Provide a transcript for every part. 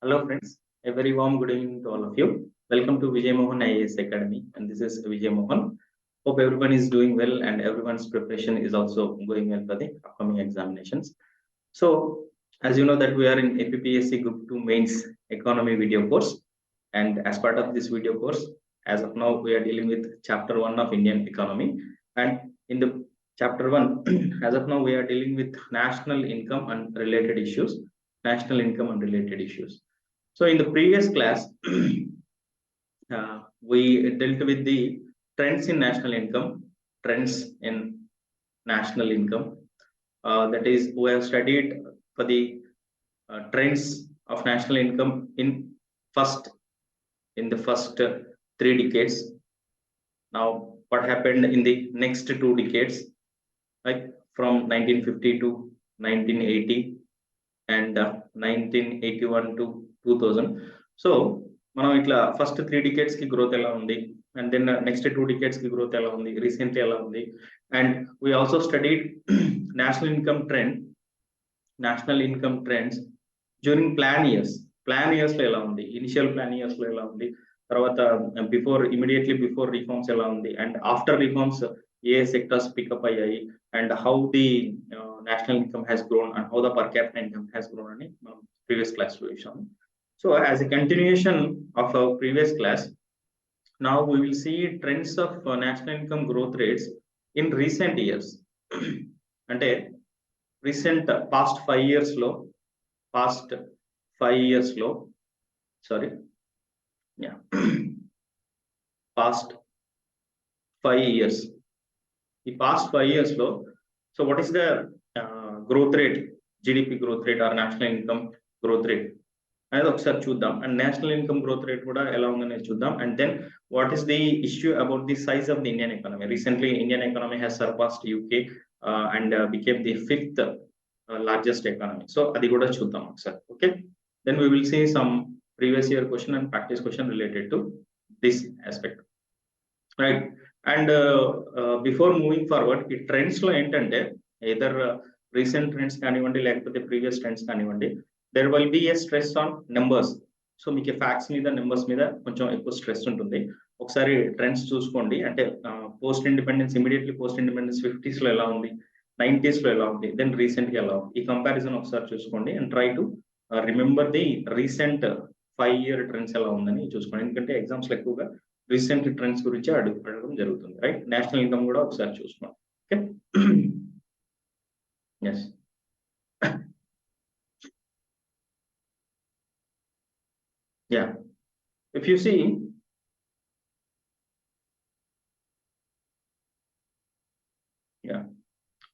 Hello friends, a very warm good evening to all of you. Welcome to Vijay Mohan IAS Academy, and this is Vijay Mohan. Hope everyone is doing well and everyone's preparation is also going well for the upcoming examinations. So, as you know that we are in APPSC Group 2 Mains Economy video course, and as part of this video course, as of now we are dealing with Chapter 1 of Indian Economy, and in the Chapter 1, as of now we are dealing with national income and related issues. National income and related issues. So in the previous class, we dealt with the trends in national income, trends in national income. That is, we have studied for the trends of national income in the first 3 decades. Now, what happened in the next 2 decades, like from 1950 to 1980 and 1981 to 2000. So మనం ఇట్లా first 3 decades కి growth ఎలా ఉంది and then next 2 decades కి growth ఎలా ఉంది, recently ఎలా ఉంది, and we also studied national income trends during plan years లో ఎలా ఉంది, ఇనిషియల్ ప్లాన్ ఇయర్స్ లో ఎలా ఉంది, తర్వాత ఇమీడియట్లీ బిఫోర్ రిఫార్మ్స్ ఎలా ఉంది, అండ్ ఆఫ్టర్ రిఫార్మ్స్ ఏ సెక్టర్స్ పికప్ అయ్యాయి, and how the national income has grown and how the per capita income has grown అని మనం previous class లో చూసాం. So as a continuation of our previous class, now we will see trends of national income growth rates in recent years. అంటే recent past 5 years లో past 5 years లో the past 5 years low. So what is the growth rate, GDP growth rate or national income growth rate అనేది ఒకసారి చూద్దాం, and national income growth rate కూడా ఎలా ఉందనేది చూద్దాం, and then what is the issue about the size of the Indian economy. Recently Indian economy has surpassed UK and became the 5th largest economy. So అది కూడా చూద్దాం ఒకసారి. Okay, then we will see some previous year question and practice question related to this aspect, right? And before moving forward, ఈ trends లో ఏంటంటే either recent trends కానివ్వండి లేకపోతే previous trends కానివ్వండి, there will be A stress on numbers. So మీకు facts మీద numbers మీద కొంచెం ఎక్కువ స్ట్రెస్ ఉంటుంది. ఒకసారి ట్రెండ్స్ చూసుకోండి, అంటే ఇమీడియట్లీ పోస్ట్ ఇండిపెండెన్స్ 50s లో ఎలా ఉంది, 90s లో ఎలా ఉంది, దెన్ రీసెంట్ గా ఎలా ఉంది, ఈ కంపారిజన్ ఒకసారి చూసుకోండి and try to remember the recent 5-year trends ఎలా ఉందని చూసుకోండి. ఎందుకంటే ఎగ్జామ్స్ లో ఎక్కువగా రీసెంట్ ట్రెండ్స్ గురించి అడగడం జరుగుతుంది, రైట్? నేషనల్ ఇన్కమ్ కూడా ఒకసారి చూసుకోండి. Okay, yes. Yeah, if you see,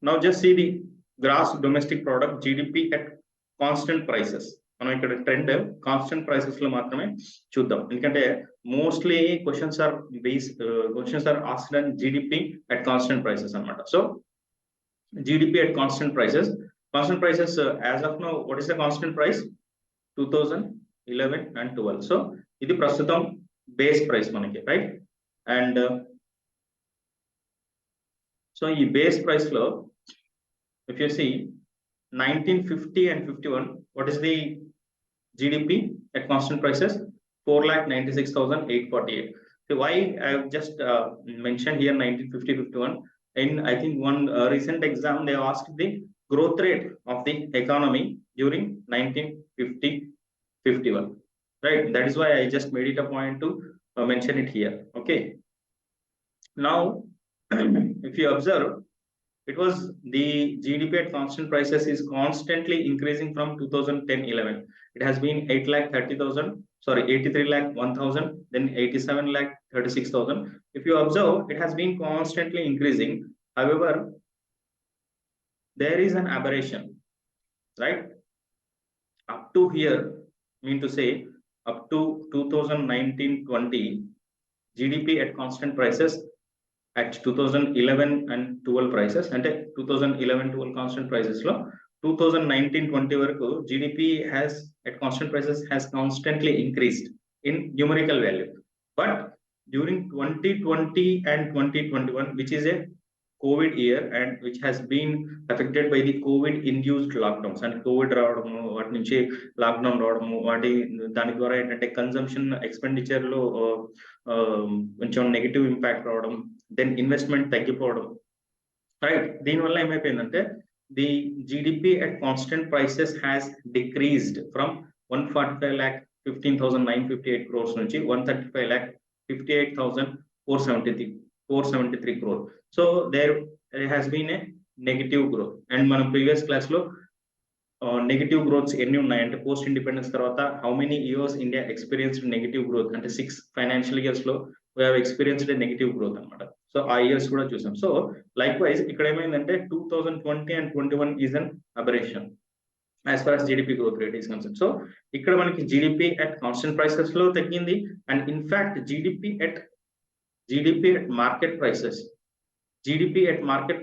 now just see the gross domestic product, GDP at constant prices. మనం ఇక్కడ ట్రెండ్ కాన్స్టెంట్ ప్రైసెస్ లో మాత్రమే చూద్దాం, ఎందుకంటే mostly questions are asked on GDP at constant prices అన్నమాట. So GDP at constant prices as of now what is the constant price? 2011 and 12. So ఇది ప్రస్తుతం base price మనకి, రైట్? అండ్ సో ఈ base price లో if you see 1950 and 51, what is the GDP at constant prices? 4,96,848. So why I have just mentioned here 1950-51? In I think one recent exam they asked the growth rate of the economy during 1950-51, right? That is why I just made it a point to mention it here. Okay, now if you observe, it was the GDP at constant prices is constantly increasing from 2010-11. It has been 83,01,000, then 87,36,000. If you observe, it has been constantly increasing. However, there is an aberration, right? Up to here, mean to say up to 2019-20, GDP at constant prices at 2011 and 12 prices, అంటే 2011-12 constant prices లో 2019-20 వరకు GDP has at constant prices has constantly increased in numerical value. But during 2020 and 2021, which is a COVID year and which has been affected by the COVID induced lockdowns and COVID రావడము వాటి నుంచి lockdown రావడము వాటి దాని ద్వారా ఏంటంటే consumption expenditure లో కొంచెం నెగిటివ్ ఇంపాక్ట్ రావడం దెన్ ఇన్వెస్ట్మెంట్ తగ్గిపోవడం రైట్ దీనివల్ల ఏమైపోయిందంటే the GDP at constant prices has decreased from 145,15,958 crores నుంచి 135,58,473 crore. So there has been a negative growth. And మనం previous class లో నెగిటివ్ గ్రోత్స్ ఎన్ని ఉన్నాయంటే పోస్ట్ ఇండిపెండెన్స్ తర్వాత how many years India experienced negative growth అంటే 6 financial years లో we have experienced negative growth అనమాట. So ఆ ఇయర్స్ కూడా చూసాం. సో లైక్ వైజ్ ఇక్కడ ఏమైందంటే 2020 and 21 is an aberration as far as GDP growth rate is concerned. So ఇక్కడ మనకి GDP at constant prices లో తగ్గింది and in fact GDP at market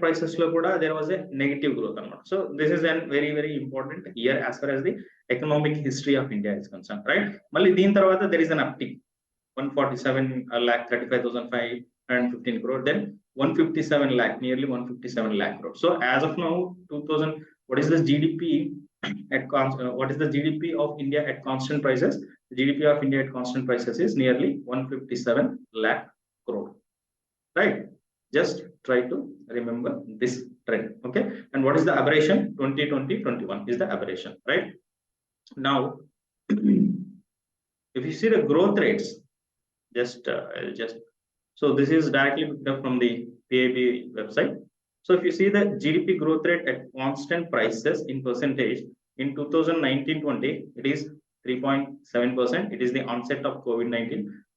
prices లో కూడా there was a negative growth అనమాట. So this is a very very important year as far as the economic history of India is concerned, right? మళ్ళీ దీని తర్వాత there is an uptick 147,35,515 crore, then 157 lakh, nearly 157 lakh crore. So as of now 2000, what is the GDP of India at constant prices? The GDP of India at constant prices is nearly 157 lakh crore, right? Just try to remember this trend, okay? And what is the aberration? 2020-21 is the aberration, right? Now if you see the growth rates, so this is directly picked up from the PIB website. So if you see the GDP growth rate at constant prices in percentage in 2019-20, it is 3.7%. It is the onset of COVID-19.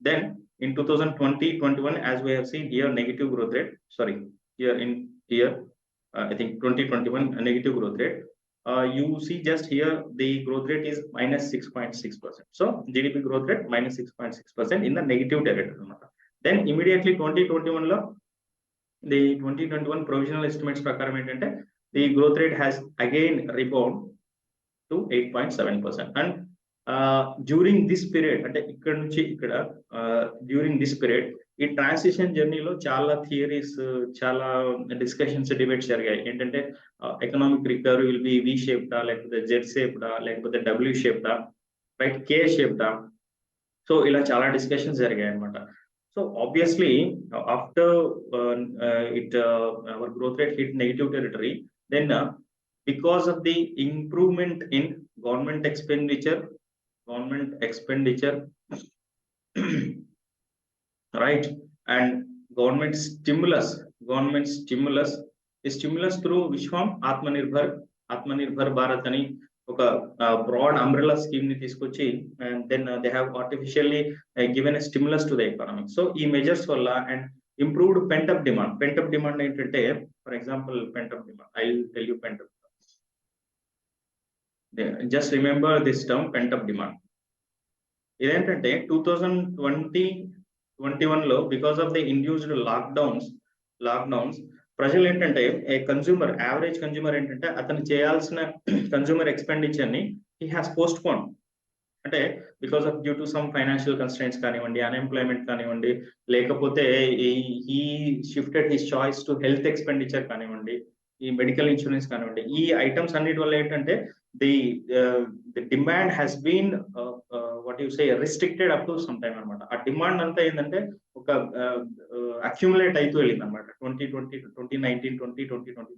Then in 2020-21, as we have seen here, negative growth rate. Sorry, I think 2021 a negative growth rate. You see just here the growth rate is minus 6.6%. So GDP growth rate minus 6.6% in the negative territory. Then immediately 2021 lo the 2021 provisional estimates prakaram entante the growth rate has again rebound to 8.7%. And during this period అంటే ఇక్కడ నుంచి ఇక్కడ during this period ఈ transition జర్నీలో చాలా theories చాలా discussions debates జరిగాయి. ఏంటంటే ఎకనామిక్ రికవరీ విల్ బి వి షేప్డా లేకపోతే జెడ్ షేప్డా లేకపోతే డబ్ల్యూ షేప్డా రైట్ కే షేప్డా. సో ఇలా చాలా డిస్కషన్స్ జరిగాయి అనమాట. So obviously after our growth rate hit negative territory, then because of the improvement in government expenditure right, and government stimulus is stimulus through which form Atmanirbhar Bharat ani oka broad umbrella scheme ni తీసుకొచ్చి and then they have artificially given a stimulus to the economy. So ee measures valla and improved pent up demand ఏంటంటే for example pent up demand, I'll tell you pent up. Just remember this term pent up demand. ఇదేంటంటే 2020-21 లో because of the induced lockdowns ప్రజలు ఏంటంటే average consumer ఏంటంటే అతను చేయాల్సిన consumer expenditure ని he has post phone. అంటే because of due to some financial constraints కానివ్వండి, అన్ఎంప్లాయ్మెంట్ కానివ్వండి, లేకపోతే ఈ shifted his choice to health expenditure కానివ్వండి, ఈ మెడికల్ ఇన్సూరెన్స్ కానివ్వండి, ఈ ఐటమ్స్ అన్నిటి వల్ల ఏంటంటే the demand has been what you say restricted up to some time అనమాట. ఆ డిమాండ్ అంతా ఏంటంటే ఒక అక్యుములేట్ అయితూ వెళ్ళింది అనమాట 2020, 2019, 2020.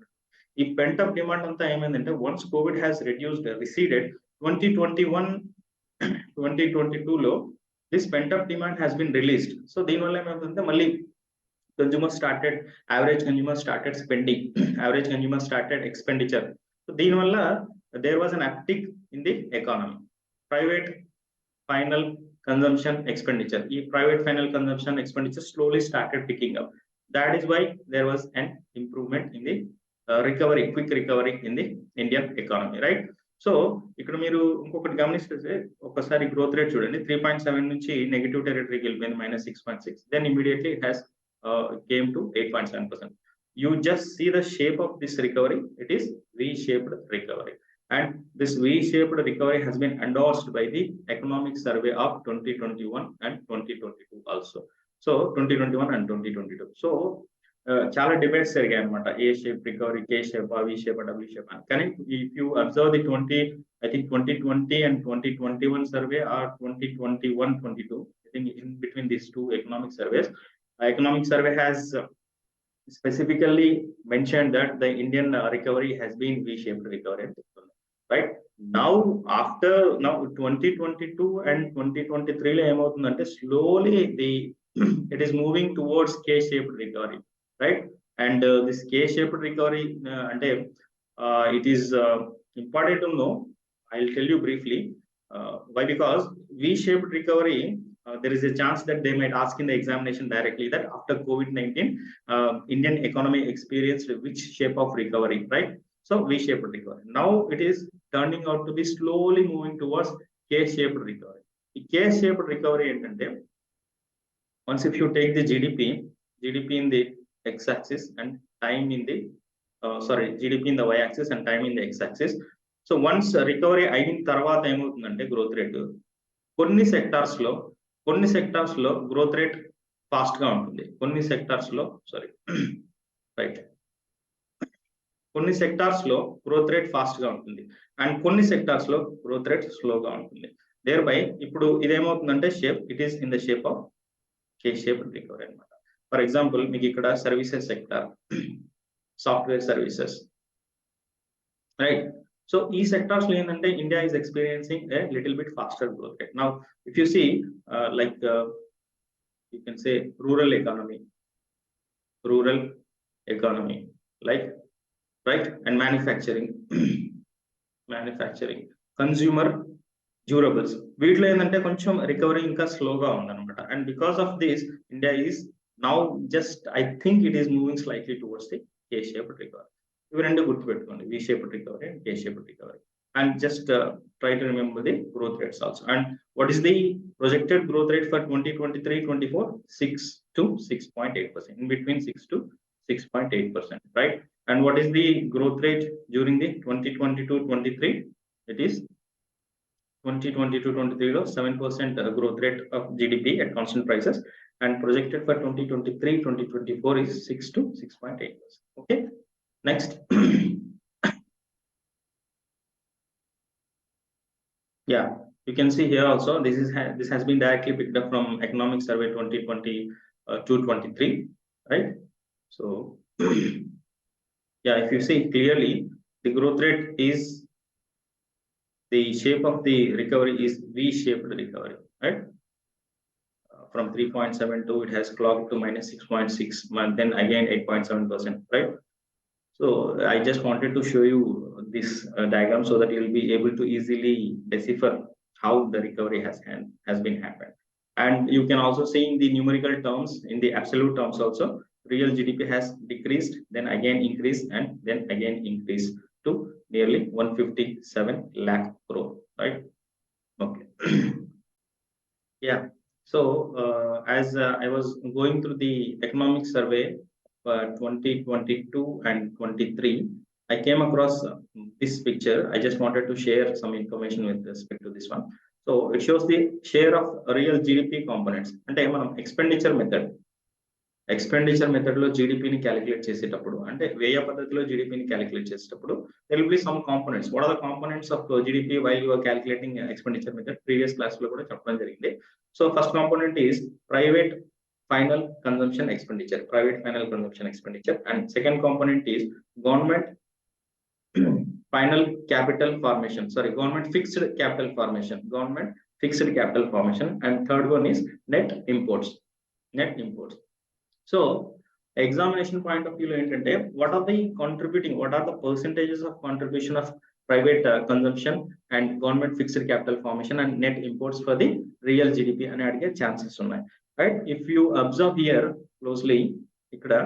ఈ పెంట్ అప్ డిమాండ్ అంతా ఏమైందంటే వన్స్ కోవిడ్ హ్యాస్ రిసీడెడ్ 2021-2022 లో this pent up demand has been released. So దీనివల్ల ఏమైందంటే మళ్ళీ average consumer started spending, average consumer started expenditure. So దీనివల్ల there was an uptick in the economy. Private final consumption expenditure, private final consumption expenditure slowly started picking up. That is why there was an improvement in the quick recovery in the Indian economy, right? So ఇక్కడ మీరు ఇంకొకటి గమనిస్తే ఒకసారి growth rate చూడండి, 3.7 నుంచి negative టెరిటరీకి వెళ్ళిపోయింది -6.6, then immediately it has came to 8.7%. You just see the shape of this recovery. It is V-shaped recovery. And this V-shaped recovery has been endorsed by the economic survey of 2021 and 2022 also. So 2021 and 2022. So చాలా debates జరిగాయి అనమాట. A shape recovery, K shape, V shape, W shape అని. కానీ if you observe the 2020 and 2021 survey or 2021-22, I think in between these two economic surveys, economic survey has specifically mentioned that the Indian recovery has been V-shaped recovery, right? Now after 2022 and 2023 లో ఏమవుతుందంటే slowly it is moving towards K-shaped recovery, right? And this K-shaped recovery అంటే it is important to know. I'll tell you briefly why. Because V-shaped recovery, there is a chance that they might ask in the examination directly that after COVID-19, Indian economy experienced which shape of recovery, right? So V-shaped recovery. Now it is turning out to be slowly moving towards K-shaped recovery. The K-shaped recovery ఏంటంటే, once if you take the GDP in the x-axis and time in the GDP in the y-axis and time in the x-axis. So once recovery అయిన తర్వాత ఏమవుతుందంటే growth rate కొన్ని sectors లో growth rate fast గా ఉంటుంది. కొన్ని sectors లో growth rate fast గా ఉంటుంది అండ్ కొన్ని సెక్టార్స్ లో గ్రోత్ రేట్ స్లోగా ఉంటుంది. దేర్ బై ఇప్పుడు ఇదేమవుతుందంటే shape, it is in the shape of K shape recovery అనమాట. ఫర్ ఎగ్జాంపుల్ మీకు ఇక్కడ services sector, software services, right? So ఈ సెక్టార్స్ లో ఏంటంటే India is experiencing a little bit faster growth rate. Now if you see like you can say rural economy, like, right? And manufacturing, consumer durables, వీటిలో ఏంటంటే కొంచెం recovery ఇంకా స్లోగా ఉందన్నమాట. And because of this India is now just I think it is moving slightly towards the K shaped recovery. ఇవి రెండు గుర్తుపెట్టుకోండి, వి shaped recovery and K shaped recovery. And just try to remember the growth rates also. And what is the projected growth rate for 2023-24? 6 to 6.8%, in between 6 to 6.8%, right? And what is the growth rate during the 2022-23? It is 2022-23 లో 7% growth rate of GDP at constant prices, and projected for 2023-2024 is 6 to 6.8%. Okay, next. Yeah, you can see here also, this has been directly picked up from economic survey 2020-23, right? So yeah, if you see clearly, the growth rate is, the shape of the recovery is V-shaped recovery, right? From 3.72 it has clocked to -6.6, then again 8.7%, right? So I just wanted to show you this diagram so that you will be able to easily decipher how the recovery has been happened. And you can also see in the numerical terms, in the absolute terms also, real GDP has decreased, then again increased, and then again increased to nearly 157 lakh crore, right? Okay. Yeah. So as I was going through the economic survey 2022 and 23, I came across this picture. I just wanted to share some information with respect to this one. So it shows the share of real GDP components. అంటే మనం expenditure మెథడ్లో జీడిపిని calculate చేసేటప్పుడు, అంటే వ్యయ పద్ధతిలో జీడిపిని calculate చేసేటప్పుడు, there will be some components. What are the components of GDP while you are calculating expenditure method? Previous class లో కూడా చెప్పడం జరిగింది. So first component is private final consumption expenditure, and second component is government fixed capital formation, and third one is net imports. So examination point of view lo entante, what are the percentages of contribution of private consumption and government fixed capital formation and net imports for the real GDP ani adige chances unnai, right? If you observe here closely, ikkada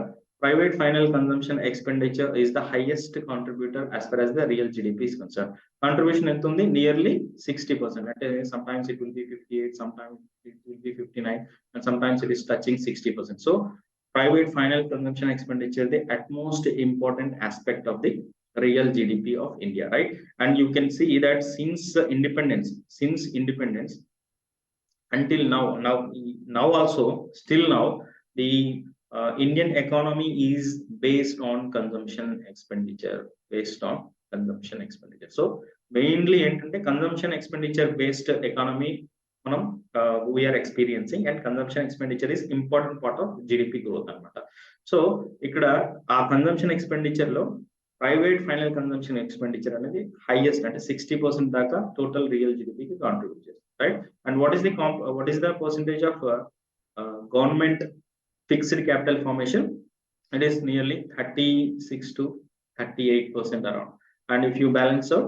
private final consumption expenditure is the highest contributor as far as the real GDP is concerned. Contribution ఎంత ఉంది? Nearly 60%. అంటే sometimes it will be 58, sometimes it will be 59, and sometimes it is touching 60%. So private final consumption expenditure, the utmost important aspect of the real GDP of India, right? And you can see that since independence until now also, still now, the Indian economy is based on consumption expenditure, So mainly entante consumption expenditure based economy మనం we are experiencing, and consumption expenditure is important part of GDP growth అన్నమాట. So ఇక్కడ ఆ consumption expenditure లో private final consumption expenditure అనేది highest, అంటే 60% దాకా total real జీడిపికి contribute చేస్తుంది, right? And what is the percentage of government fixed capital formation? It is nearly 36 to 38% around, and if you balance out,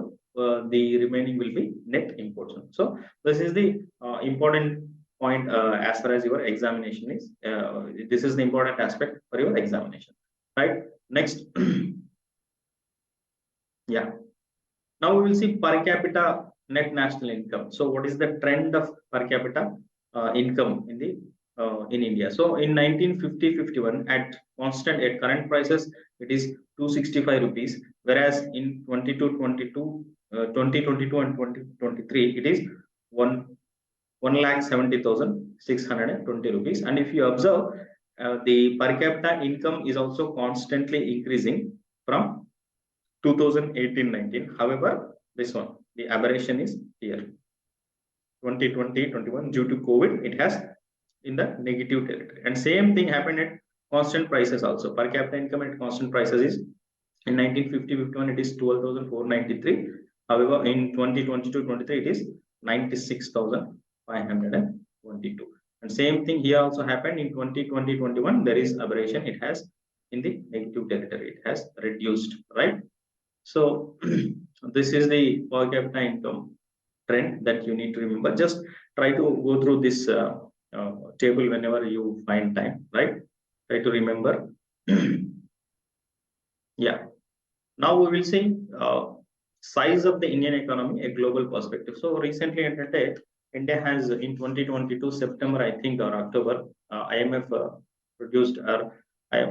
the remaining will be net imports. So this is the important point as far as your examination is. This is the important aspect for your examination, right? Next. Yeah, now we will see per capita net national income. So what is the trend of per capita income in India? So in 1950-51, at current prices, it is 265 rupees, whereas in 2022 and 2023, it is 1,70,620 rupees. And if you observe, the per capita income is also constantly increasing from 2018-19. However, this one, the aberration is here. 2020-21, due to COVID, it has in the negative territory. And same thing happened at constant prices also. Per capita income at constant prices is in 1950-51, it is 12,493. However, in 2022-23, it is 96,522. And same thing here also happened in 2020-21. There is aberration. It has in the negative territory. It has reduced, right? So this is the per capita income trend that you need to remember. Just try to go through this table whenever you find time, right? Try to remember. Yeah, now we will see size of the Indian economy, a global perspective. So recently India has in 2022 September, I think, or October, IMF produced our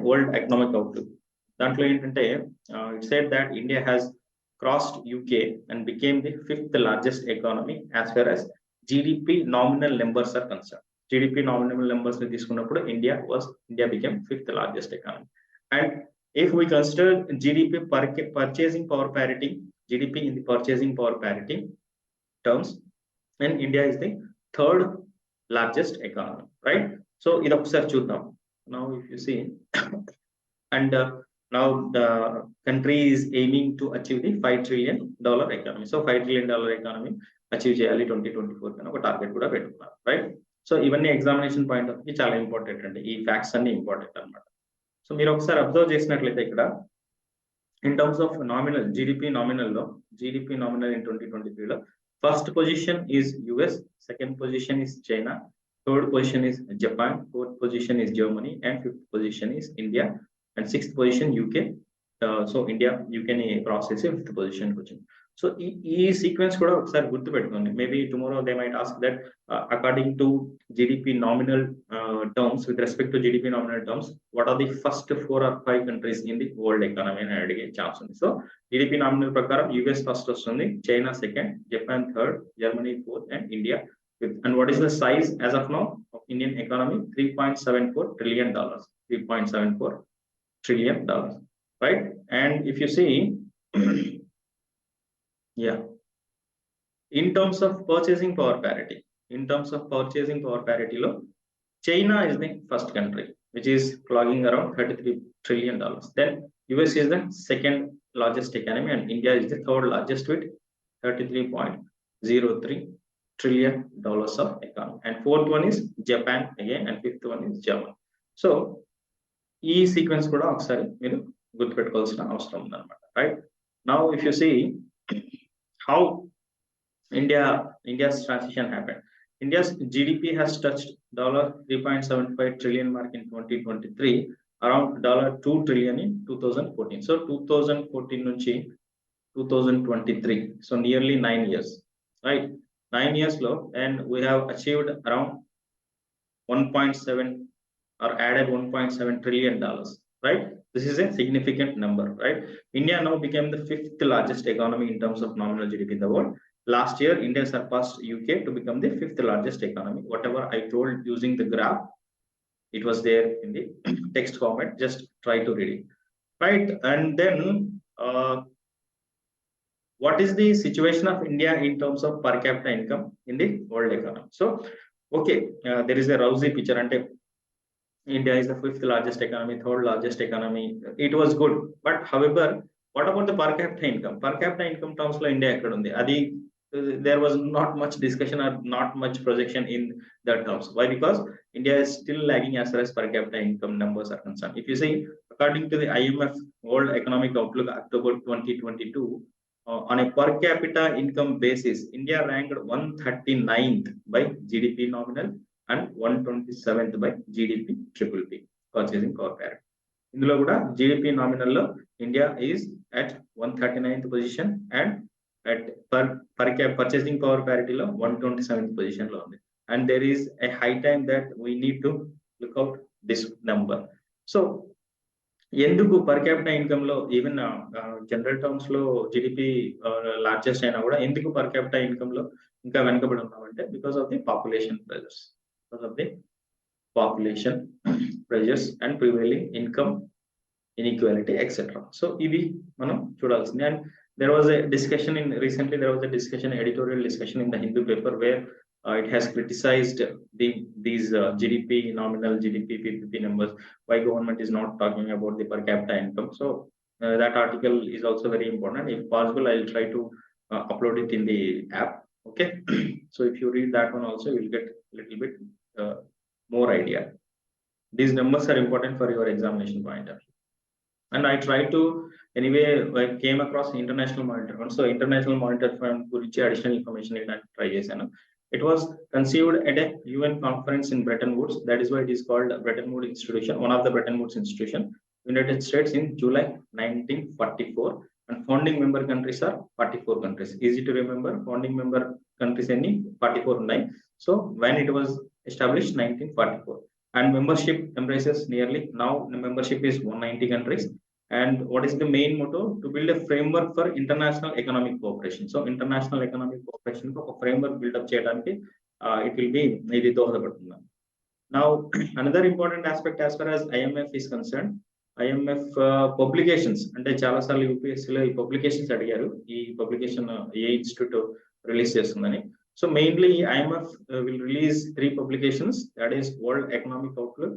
World Economic Outlook. Dantlo entante it said that India has crossed UK and became the 5th largest economy as far as GDP nominal numbers are concerned. GDP nominal numbers ni తీసుకున్నప్పుడు India became 5th largest economy. And if we consider GDP purchasing power parity, GDP in the purchasing power parity terms, then India is the 3rd largest economy, right? So idu okasari chuddam. Now if you see and now the country is aiming to achieve the $5 trillion economy. So $5 trillion economy achieve cheyali 2024 kana oka target kuda pettukunnaru, right? So even the examination point of view చాలా important అండి, ఈ facts అన్ని important అన్నమాట. So మీరు ఒకసారి observe చేసినట్లయితే ఇక్కడ in terms of nominal GDP nominal in 2023 lo first position is US, second position is China, third position is Japan, fourth position is Germany, and fifth position is India, and sixth position UK. So India UK ni cross chesi fifth position ki vachindi. So ee sequence kuda okasari gurtu pettukondi. Maybe tomorrow they might ask that according to GDP nominal terms, with respect to GDP nominal terms, what are the first 4 or 5 countries in the world economy అని అడిగే chance ఉంది. So GDP nominal ప్రకారం US first వస్తుంది, China second, Japan third, Germany fourth, and India fifth. And what is the size as of now of Indian economy? $3.74 trillion. $3.74 trillion, right? And if you see yeah, in terms of purchasing power parity lo China is the first country, which is clocking around $33 trillion. Then US is the second largest economy, and India is the third largest with $33.03 trillion of economy. And fourth one is Japan again, and fifth one is Germany. So ఈ sequence కూడా ఒకసారి మీరు గుర్తుపెట్టుకోవాల్సిన అవసరం ఉందన్నమాట, right? Now if you see how India's transition happened, India's GDP has touched $3.75 trillion mark in 2023, around $2 trillion in 2014. So 2014 నుంచి 2023, so nearly 9 years, right? 9 years low, and we have achieved around 1.7 or added $1.7 trillion, right? This is a significant number, right? India now became the 5th largest economy in terms of nominal GDP in the world. Last year, India surpassed UK to become the 5th largest economy. Whatever I told using the graph, It was there in the text format. Just try to read it, right? And then what is the situation of India in terms of per capita income in the world economy? So, okay, there is a rosy picture, and India is the fifth largest economy, third largest economy. It was good, but however, what about the per capita income? Per capita income terms lo India ekkada undi? Adi there was not much discussion or not much projection in that terms. Why? Because India is still lagging as far as per capita income numbers are concerned. If you see, according to the IMF World Economic Outlook October 2022, on a per capita income basis, India ranked 139th by GDP nominal and 127th by GDP triple P, purchasing power parity. ఇందులో కూడా GDP nominal లో India is at 139th position and at purchasing power parity లో 127th position లో ఉంది. And there is a high time that we need to look out this number. So ఎందుకు per capital income లో even general terms లో GDP largest అయినా కూడా ఎందుకు per capital income లో ఇంకా వెనకబడి ఉన్నామంటే because of the population pressures, because of the population pressures and prevailing income inequality, etc. So ఇవి మనం చూడాల్సింది. And there was a discussion in recently there was a discussion, editorial discussion in the Hindu paper where it has criticized these GDP nominal, GDP, PPP numbers, why government is not talking about the per capita income. So that article is also very important. If possible, I'll try to upload it in the app. Okay. So if you read that one also, you'll get a little bit more idea. These numbers are important for your examination point of view. And I tried to, anyway, I came across international monitor fund. So international monitor fund gurinchi additional information try chesanu. It was conceived at a UN conference in Bretton Woods. That is why it is called Bretton Woods Institution, one of the Bretton Woods Institution, United States, in July 1944. And founding member countries are 44 countries. Easy to remember, founding member countries any 44 ఉన్నాయి. So when it was established 1944. And membership embraces nearly, now the membership is 190 countries. And what is the main motto? To build a framework for international economic cooperation. So international economic cooperation ఒక framework build up చేయడానికి it will be ఇది దోహదపడుతుంది. Now another important aspect as far as IMF is concerned, IMF publications, అంటే చాలా సార్లు UPSC లో ఈ publications అడిగారు, ఈ పబ్లికేషన్ ఏ ఇన్స్టిట్యూట్ రిలీజ్ చేస్తుందని. So mainly IMF will release 3 publications, that is World Economic Outlook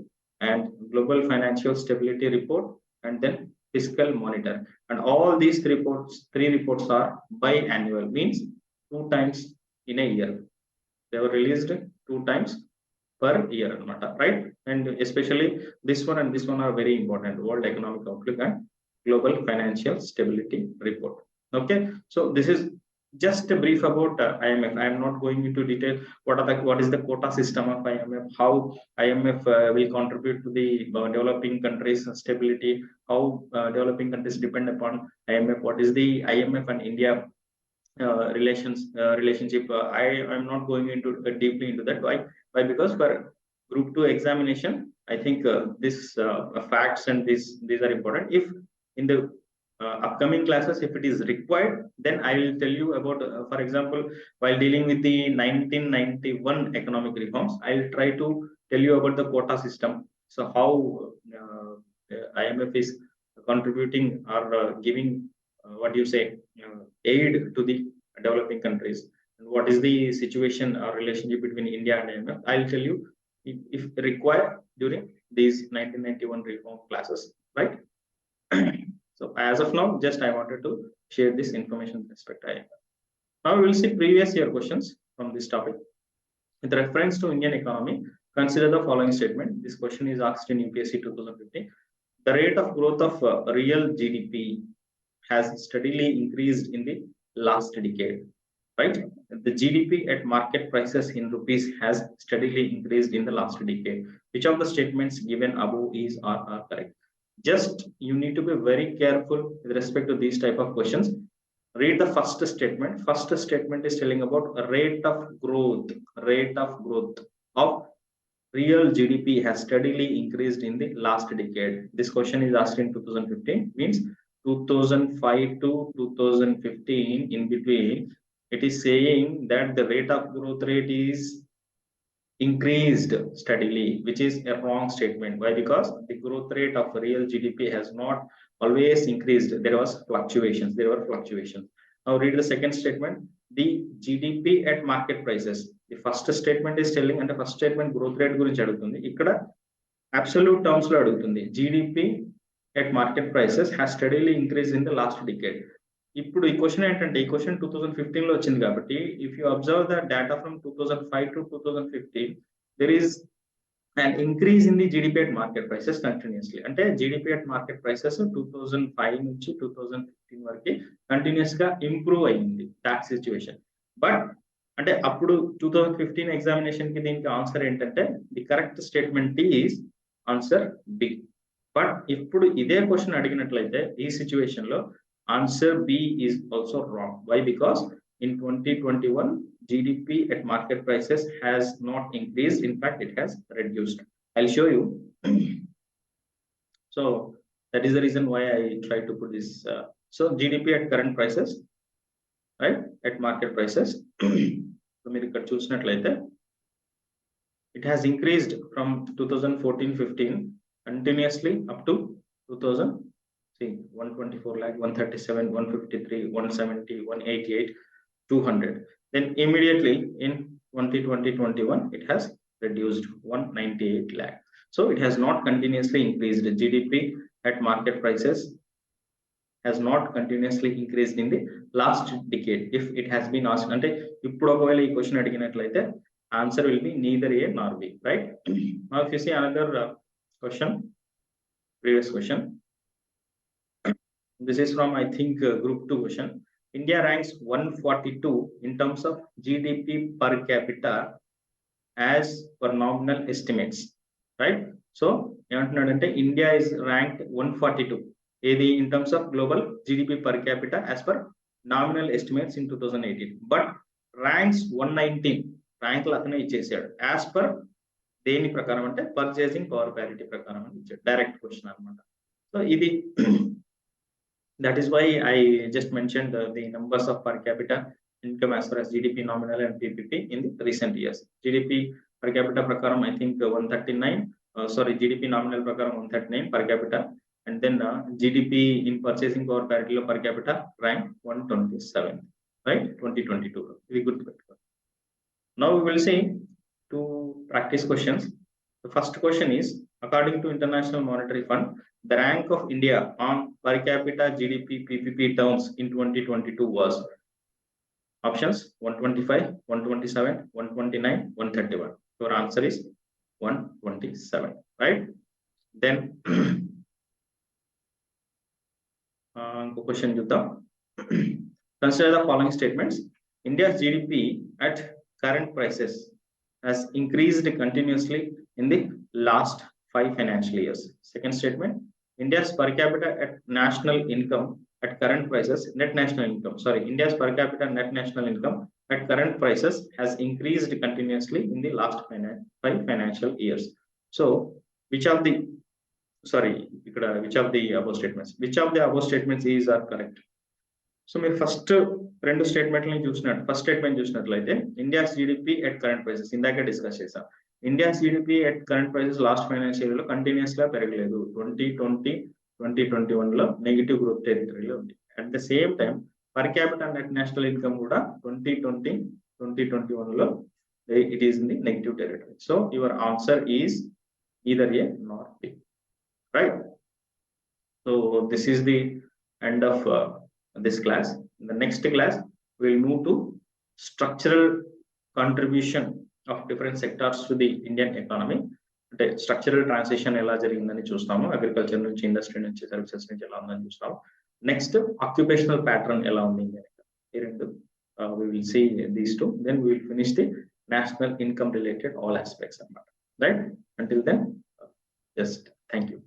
and Global Financial Stability Report, and then Fiscal Monitor. And all these 3 reports are biannual, means 2 times in a year. They were released 2 times per year, right? And especially this one and this one are very important, World Economic Outlook and Global Financial Stability Report. Okay, so this is just a brief about IMF. I am not going into detail what is the quota system of IMF, how IMF will contribute to the developing countries stability, how developing countries depend upon IMF, what is the IMF and India relationship. I am not going into deeply into that. Why? Because for group 2 examination, I think this facts and these are important. If in the upcoming classes, if it is required, then I will tell you about, for example, while dealing with the 1991 economic reforms, I will try to tell you about the quota system. So how IMF is contributing or giving what do you say aid to the developing countries, and what is the situation or relationship between India and IMF. I will tell you if required during these 1991 reform classes, right? So as of now, just I wanted to share this information with respect to IMF. Now we will see previous year questions from this topic. With reference to Indian economy, consider the following statement. This question is asked in UPSC 2015. The rate of growth of real GDP has steadily increased in the last decade, right? The GDP at market prices in rupees has steadily increased in the last decade. Which of the statements given above is or are correct? Just you need to be very careful with respect to these type of questions. Read the first statement. First statement is telling about a rate of growth of real GDP has steadily increased in the last decade. This question is asked in 2015, means 2005 to 2015. In between, it is saying that the rate of growth rate is increased steadily, which is a wrong statement. Why? Because the growth rate of real GDP has not always increased. There was fluctuations. There were fluctuations. Now read the second statement. The GDP at market prices. The first statement is telling, and the first statement growth rate గురించి అడుగుతుంది. ఇక్కడ absolute terms లో అడుగుతుంది. GDP at market prices has steadily increased in the last decade. ఇప్పుడు ఈ question ఏంటంటే, ఈ question 2015 లో వచ్చింది కాబట్టి, if you observe the data from 2005 to 2015, there is an increase in the GDP at market prices continuously. అంటే GDP at market prices 2005 నుంచి 2015 వరకు కంటిన్యూస్ గా ఇంప్రూవ్ అయింది టాక్స్ సిచ్యువేషన్. బట్ అంటే అప్పుడు 2015 ఎగ్జామినేషన్ కి దీనికి ఆన్సర్ ఏంటంటే, the correct statement is answer B. But ఇప్పుడు ఇదే క్వశ్చన్ అడిగినట్లయితే ఈ సిచ్యువేషన్ లో answer B is also wrong. Why? Because in 2021 GDP at market prices has not increased. In fact, it has reduced. I'll show you. So that is the reason why I try to put this. So GDP at current prices, right, at market prices, so మీరు ఇక్కడ చూసినట్లయితే it has increased from 2014-15 continuously up to 2000. See, 124 lakh, 137, 153, 170, 188, 200. Then immediately in 2020-21 it has reduced 198 lakh. So it has not continuously increased. GDP at market prices has not continuously increased in the last decade. If it has been asked, ante ippudu okavela ee question adiginatlaithe answer will be neither A nor B, right? Now if you see another question, previous question, this is from I think group 2 question. India ranks 142 in terms of GDP per capita as per nominal estimates, right? So ఏమంటున్నాడంటే India is ranked 142 ఏది in terms of global GDP per capita as per nominal estimates in 2018, but ranks 119 ర్యాంకులు అతనే ఇచ్చేసాడు. As per దేని ప్రకారం అంటే purchasing power parity ప్రకారం అని ఇచ్చాడు. డైరెక్ట్ క్వశ్చన్ అనమాట. సో ఇది that is why I just mentioned the numbers of per capita income as far as GDP nominal and PPP in the recent years. GDP per capita prakaram I think 139, GDP nominal prakaram 139 per capita, and then GDP in purchasing power parity lo per capita rank 127, right? 2022. Very good. Now we will see two practice questions. The first question is, according to International Monetary Fund, the rank of India on per capita GDP PPP terms in 2022 was options 125, 127, 129, 131. Your answer is 127, right? Then question చూద్దాం. Consider the following statements. India's GDP at current prices has increased continuously in the last 5 financial years. Second statement, India's per capita at national income at current prices, India's per capita net national income at current prices has increased continuously in the last 5 financial years. So which of the above statements is are correct? So మీరు first రెండు స్టేట్మెంట్లను చూసినట్టు, first statement చూసినట్లయితే India's GDP at current prices ఇందాకే discuss చేసాం. India's GDP at current prices last financial year లో continuous గా పెరగలేదు. 2020-2021 లో నెగిటివ్ గ్రోత్ టెరిటరీలో ఉంది. At the same time per capital net national income కూడా 2020-2021 లో it is in the negative territory. So your answer is either A nor B, right? So this is the end of this class. In the next class we will move to structural contribution of different sectors to the Indian economy. అంటే structural transition ఎలా జరిగిందని చూస్తాము. Agriculture నుంచి industry నుంచి services నుంచి ఎలా ఉందని చూస్తాము. నెక్స్ట్ ఆక్యుపేషనల్ ప్యాటర్న్ ఎలా ఉంది ఈ రెండు we will see these two. Then we will finish the national income related all aspects అన్నమాట, right? Until then, just thank you.